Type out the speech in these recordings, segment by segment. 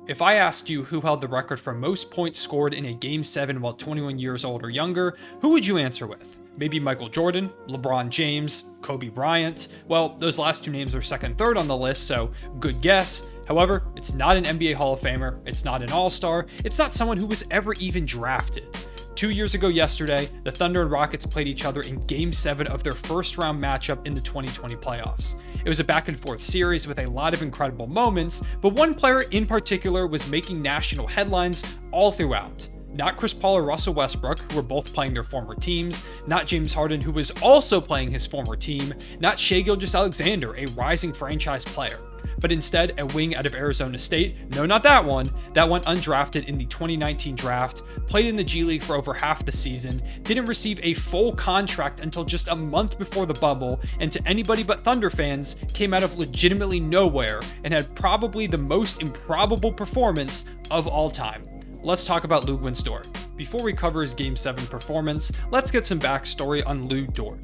If I asked you who held the record for most points scored in a Game 7 while 21 years old or younger, who would you answer with? Maybe Michael Jordan, LeBron James, Kobe Bryant? Well, those last two names are second and third on the list, so good guess. However, it's not an NBA Hall of Famer, it's not an All-Star, it's not someone who was ever even drafted. 2 years ago yesterday, the Thunder and Rockets played each other in Game 7 of their first round matchup in the 2020 playoffs. It was a back and forth series with a lot of incredible moments, but one player in particular was making national headlines all throughout. Not Chris Paul or Russell Westbrook, who were both playing their former teams, not James Harden, who was also playing his former team, not Gilgeous-Alexander, a rising franchise player, but instead a wing out of Arizona State, no, not that one undrafted in the 2019 draft, played in the G League for over half the season, didn't receive a full contract until just a month before the bubble, and to anybody but Thunder fans, came out of legitimately nowhere and had probably the most improbable performance of all time. Let's talk about Lu Dort. Before we cover his Game 7 performance, let's get some backstory on Lu Dort.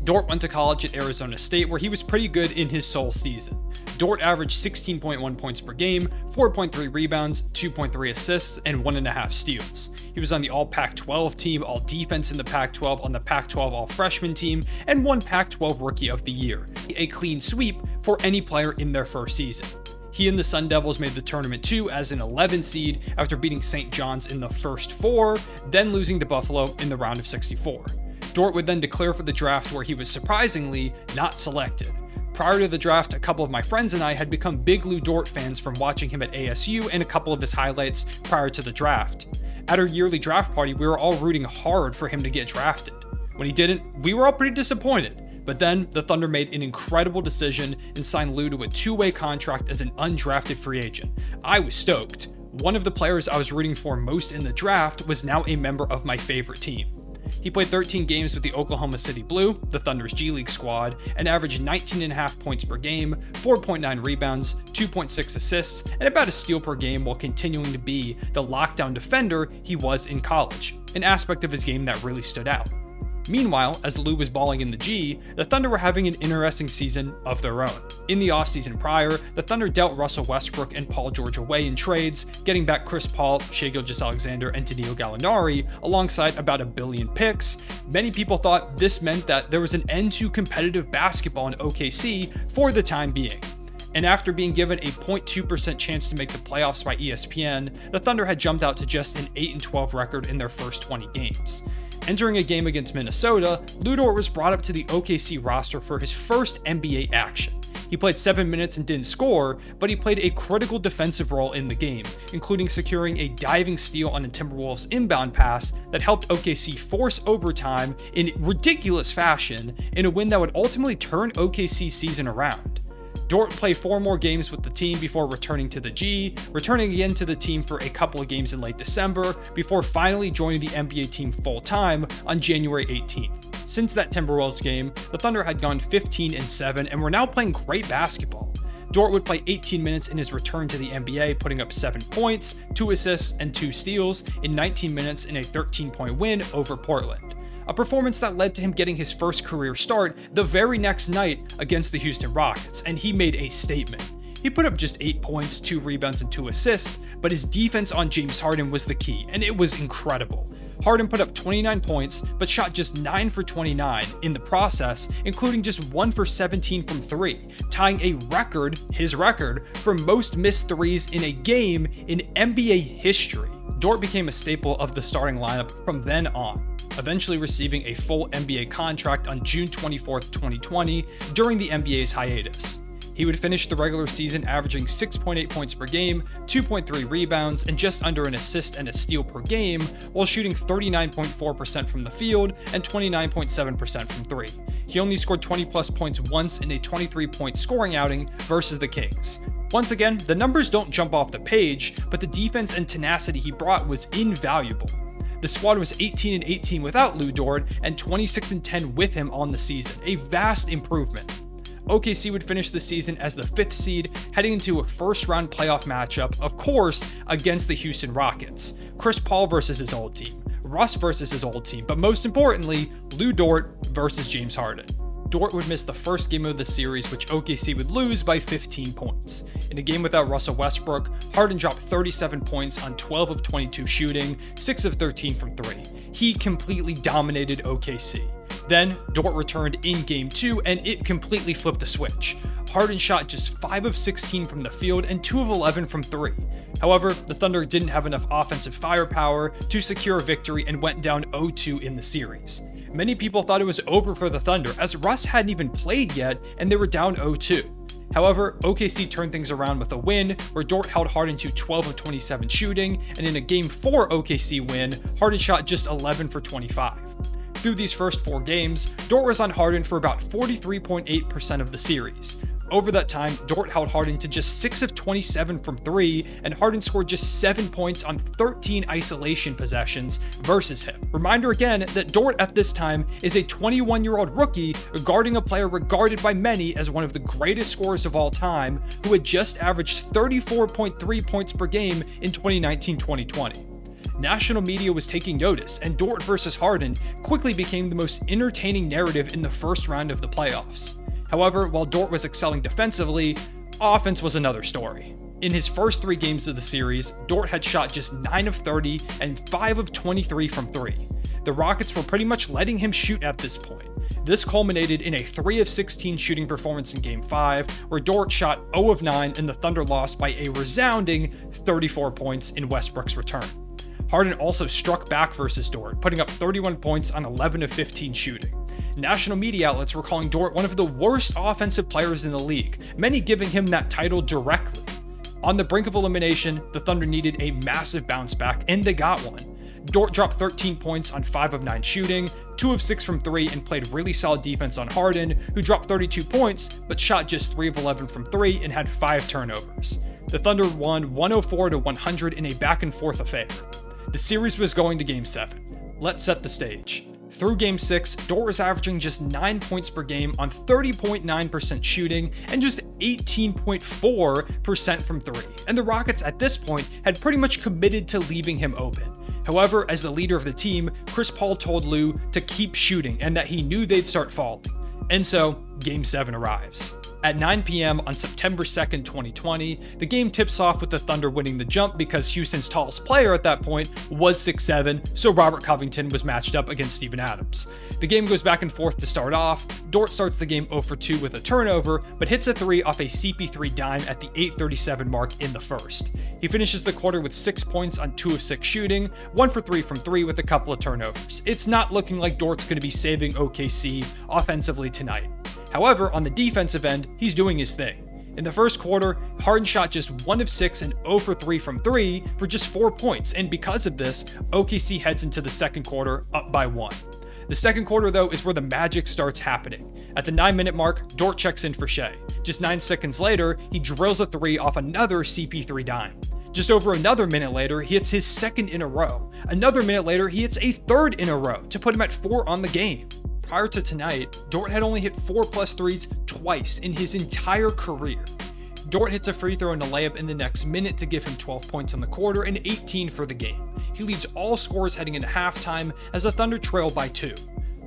Dort went to college at Arizona State, where he was pretty good in his sole season. Dort averaged 16.1 points per game, 4.3 rebounds, 2.3 assists, and 1.5 steals. He was on the All Pac-12 team, All Defense in the Pac-12, on the Pac-12 All Freshman team, and won Pac-12 Rookie of the Year. A clean sweep for any player in their first season. He and the Sun Devils made the tournament too as an 11 seed after beating St. John's in the first 4, then losing to Buffalo in the round of 64. Dort would then declare for the draft, where he was surprisingly not selected. Prior to the draft, a couple of my friends and I had become big Lu Dort fans from watching him at ASU and a couple of his highlights prior to the draft. At our yearly draft party, we were all rooting hard for him to get drafted. When he didn't, we were all pretty disappointed. But then, the Thunder made an incredible decision and signed Lu to a 2-way contract as an undrafted free agent. I was stoked. One of the players I was rooting for most in the draft was now a member of my favorite team. He played 13 games with the Oklahoma City Blue, the Thunder's G League squad, and averaged 19.5 points per game, 4.9 rebounds, 2.6 assists, and about a steal per game while continuing to be the lockdown defender he was in college, an aspect of his game that really stood out. Meanwhile, as Lu was balling in the G, the Thunder were having an interesting season of their own. In the offseason prior, the Thunder dealt Russell Westbrook and Paul George away in trades, getting back Chris Paul, Shai Gilgeous-Alexander, and Danilo Gallinari, alongside about $1 billion picks. Many people thought this meant that there was an end to competitive basketball in OKC for the time being. And after being given a 0.2% chance to make the playoffs by ESPN, the Thunder had jumped out to just an 8-12 record in their first 20 games. Entering a game against Minnesota, Lu Dort was brought up to the OKC roster for his first NBA action. He played 7 minutes and didn't score, but he played a critical defensive role in the game, including securing a diving steal on a Timberwolves inbound pass that helped OKC force overtime in ridiculous fashion in a win that would ultimately turn OKC's season around. Dort played 4 more games with the team before returning to the G, returning again to the team for a couple of games in late December, before finally joining the NBA team full-time on January 18th. Since that Timberwolves game, the Thunder had gone 15-7 and were now playing great basketball. Dort would play 18 minutes in his return to the NBA, putting up 7 points, 2 assists, and 2 steals in 19 minutes in a 13-point win over Portland. A performance that led to him getting his first career start the very next night against the Houston Rockets, and he made a statement. He put up just 8 points, 2 rebounds, and 2 assists, but his defense on James Harden was the key, and it was incredible. Harden put up 29 points, but shot just 9 for 29 in the process, including just 1 for 17 from 3, tying his record, for most missed threes in a game in NBA history. Dort became a staple of the starting lineup from then on, eventually receiving a full NBA contract on June 24, 2020, during the NBA's hiatus. He would finish the regular season averaging 6.8 points per game, 2.3 rebounds, and just under an assist and a steal per game, while shooting 39.4% from the field and 29.7% from 3. He only scored 20-plus points once in a 23-point scoring outing versus the Kings. Once again, the numbers don't jump off the page, but the defense and tenacity he brought was invaluable. The squad was 18-18 without Lu Dort and 26-10 with him on the season, a vast improvement. OKC would finish the season as the 5th seed, heading into a first-round playoff matchup, of course, against the Houston Rockets. Chris Paul versus his old team, Russ versus his old team, but most importantly, Lu Dort versus James Harden. Dort would miss the first game of the series, which OKC would lose by 15 points. In a game without Russell Westbrook, Harden dropped 37 points on 12 of 22 shooting, 6 of 13 from 3. He completely dominated OKC. Then, Dort returned in Game 2, and it completely flipped the switch. Harden shot just 5 of 16 from the field and 2 of 11 from 3. However, the Thunder didn't have enough offensive firepower to secure a victory and went down 0-2 in the series. Many people thought it was over for the Thunder, as Russ hadn't even played yet and they were down 0-2. However, OKC turned things around with a win, where Dort held Harden to 12 of 27 shooting, and in a Game 4 OKC win, Harden shot just 11 for 25. Through these first 4 games, Dort was on Harden for about 43.8% of the series. Over that time, Dort held Harden to just 6 of 27 from 3, and Harden scored just 7 points on 13 isolation possessions versus him. Reminder again that Dort at this time is a 21-year-old rookie guarding a player regarded by many as one of the greatest scorers of all time, who had just averaged 34.3 points per game in 2019-2020. National media was taking notice, and Dort versus Harden quickly became the most entertaining narrative in the first round of the playoffs. However, while Dort was excelling defensively, offense was another story. In his first 3 games of the series, Dort had shot just 9 of 30 and 5 of 23 from 3. The Rockets were pretty much letting him shoot at this point. This culminated in a 3 of 16 shooting performance in Game 5, where Dort shot 0 of 9 and the Thunder lost by a resounding 34 points in Westbrook's return. Harden also struck back versus Dort, putting up 31 points on 11 of 15 shooting. National media outlets were calling Dort one of the worst offensive players in the league, many giving him that title directly. On the brink of elimination, the Thunder needed a massive bounce back, and they got one. Dort dropped 13 points on 5 of 9 shooting, 2 of 6 from 3, and played really solid defense on Harden, who dropped 32 points, but shot just 3 of 11 from 3 and had 5 turnovers. The Thunder won 104-100 in a back-and-forth affair. The series was going to Game 7. Let's set the stage. Through Game 6, Dort was averaging just 9 points per game on 30.9% shooting and just 18.4% from 3, and the Rockets at this point had pretty much committed to leaving him open. However, as the leader of the team, Chris Paul told Lou to keep shooting and that he knew they'd start falling. And so, Game 7 arrives. At 9 p.m. on September 2nd, 2020, the game tips off with the Thunder winning the jump because Houston's tallest player at that point was 6'7", so Robert Covington was matched up against Steven Adams. The game goes back and forth to start off. Dort starts the game 0 for 2 with a turnover, but hits a 3 off a CP3 dime at the 8:37 mark in the first. He finishes the quarter with 6 points on 2 of 6 shooting, 1 for 3 from 3 with a couple of turnovers. It's not looking like Dort's going to be saving OKC offensively tonight. However, on the defensive end, he's doing his thing. In the first quarter, Harden shot just 1 of 6 and 0 for 3 from 3 for just 4 points, and because of this, OKC heads into the second quarter up by 1. The second quarter, though, is where the magic starts happening. At the 9-minute mark, Dort checks in for Shea. Just 9 seconds later, he drills a 3 off another CP3 dime. Just over another minute later, he hits his second in a row. Another minute later, he hits a third in a row to put him at 4 on the game. Prior to tonight, Dort had only hit 4+ threes twice in his entire career. Dort hits a free throw and a layup in the next minute to give him 12 points in the quarter and 18 for the game. He leads all scorers heading into halftime as the Thunder trail by 2.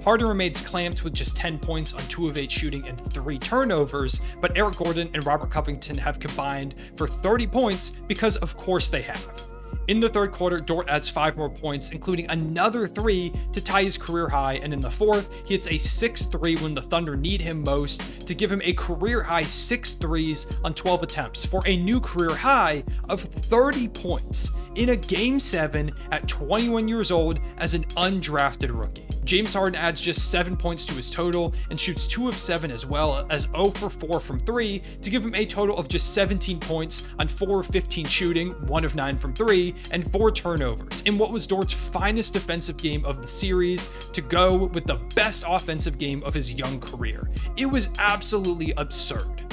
Harden remains clamped with just 10 points on 2 of 8 shooting and 3 turnovers, but Eric Gordon and Robert Covington have combined for 30 points because of course they have. In the third quarter, Dort adds 5 more points, including another 3 to tie his career high, and in the fourth, he hits a 6-3 when the Thunder need him most to give him a career high 6 threes on 12 attempts for a new career high of 30 points in a Game 7 at 21 years old as an undrafted rookie. James Harden adds just 7 points to his total and shoots 2 of 7 as well as 0 for 4 from 3 to give him a total of just 17 points on 4 of 15 shooting, 1 of 9 from 3, and 4 turnovers in what was Dort's finest defensive game of the series to go with the best offensive game of his young career. It was absolutely absurd.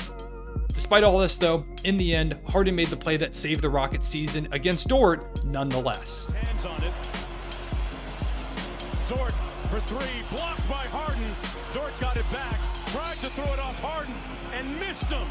Despite all this though, in the end, Harden made the play that saved the Rockets season against Dort nonetheless. Hands on it. Dort for 3, blocked by Harden. Dort got it back, tried to throw it off Harden, and missed him.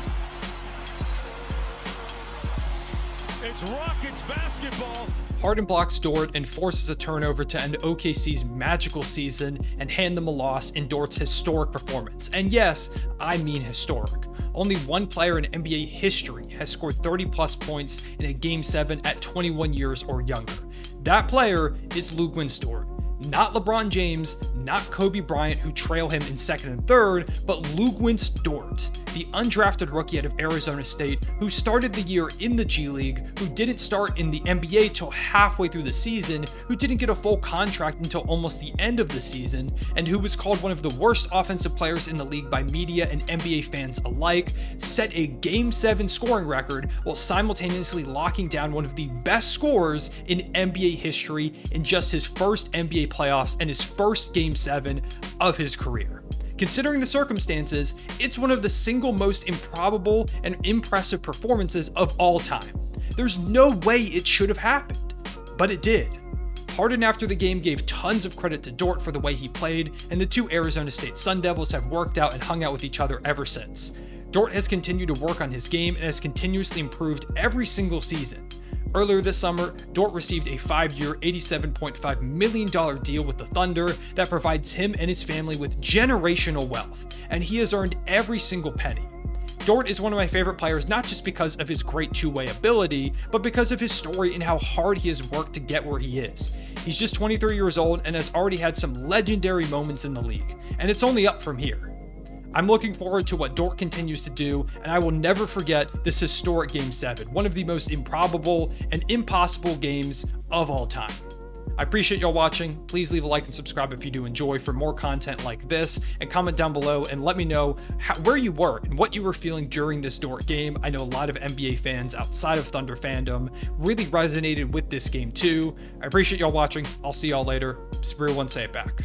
It's Rockets basketball. Harden blocks Dort and forces a turnover to end OKC's magical season and hand them a loss in Dort's historic performance. And yes, I mean historic. Only one player in NBA history has scored 30-plus points in a Game 7 at 21 years or younger. That player is Gilgeous-Alexander. Not LeBron James, not Kobe Bryant, who trail him in second and third, but Gilgeous-Alexander, the undrafted rookie out of Arizona State, who started the year in the G League, who didn't start in the NBA till halfway through the season, who didn't get a full contract until almost the end of the season, and who was called one of the worst offensive players in the league by media and NBA fans alike, set a Game 7 scoring record while simultaneously locking down one of the best scorers in NBA history in just his first NBA playoffs and his first Game 7 of his career. Considering the circumstances, it's one of the single most improbable and impressive performances of all time. There's no way it should have happened, but it did. Harden after the game gave tons of credit to Dort for the way he played, and the two Arizona State Sun Devils have worked out and hung out with each other ever since. Dort has continued to work on his game and has continuously improved every single season. Earlier this summer, Dort received a 5-year, $87.5 million deal with the Thunder that provides him and his family with generational wealth, and he has earned every single penny. Dort is one of my favorite players not just because of his great two-way ability, but because of his story and how hard he has worked to get where he is. He's just 23 years old and has already had some legendary moments in the league, and it's only up from here. I'm looking forward to what Dort continues to do, and I will never forget this historic Game 7, one of the most improbable and impossible games of all time. I appreciate y'all watching. Please leave a like and subscribe if you do enjoy for more content like this, and comment down below and let me know where you were and what you were feeling during this Dort game. I know a lot of NBA fans outside of Thunder fandom really resonated with this game too. I appreciate y'all watching. I'll see y'all later. Everyone say it back.